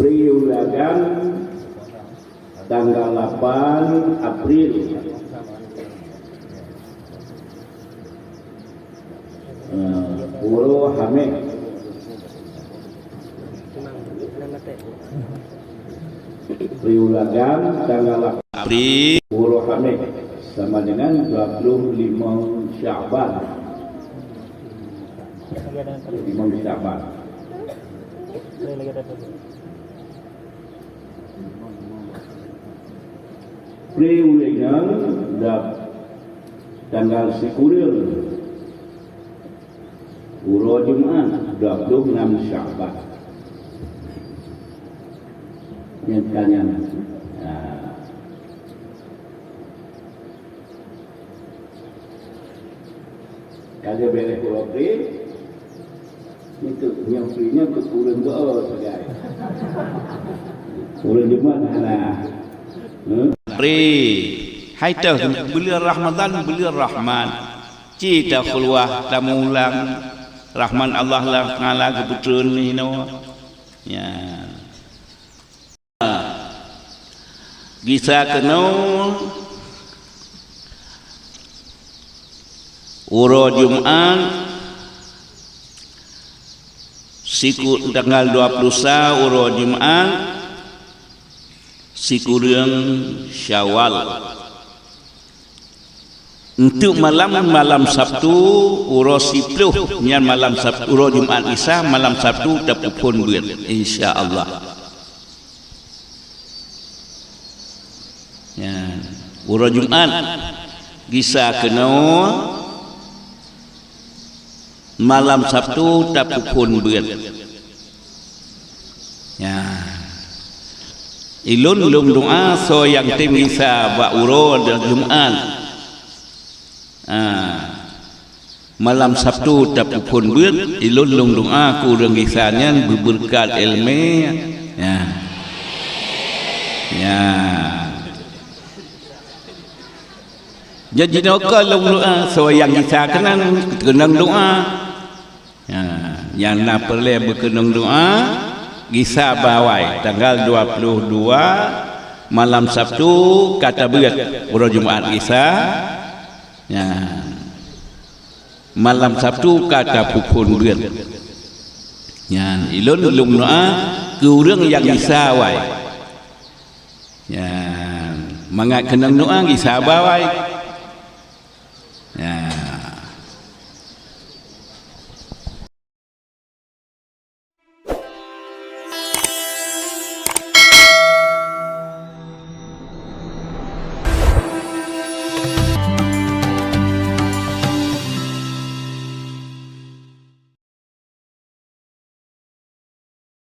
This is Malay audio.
Priulagan tanggal 8 April Puro Hamid Priulagan tanggal 8 April Puro Hamid sama dengan 25 Sya'ban 5 Sya'ban Priulagan tanggal 10 Puro Jumat 26 Sya'ban nyatanya kalau boleh pulau pri itu yang prinya kekurang doa saja kurang Jumat Pri hai tah bulan Ramadan bulan Rahman cita keluar tamulang Rahman Allah lah ngala kebetulan ni no ya bisa kena uro Jumat siku tanggal 20 uro Jumat sikurang Syawal untuk malam Sabtu uro sipluh nyan malam Sabtu uro Jumat Isa malam Sabtu tapupun buat insyaallah ya uro Jumat bisa kena malam Sabtu tapupun buat ya ilun lum doa so yang tim bisa ba uro Jumat malam Sabtu tapupun buat ilun lum doa kurang kisahnya berberkat ilmu ya ya jadi kalau doa so yang kisah kenang doa ya yang nak perlu berkenang doa Gisa bawai tanggal 22 malam Sabtu kata berat uro Jumat Gisa ya malam Sabtu kata pukul berat ya ilun lum doa kurang yang Gisa wai ya mangat kenang doa Gisa bawai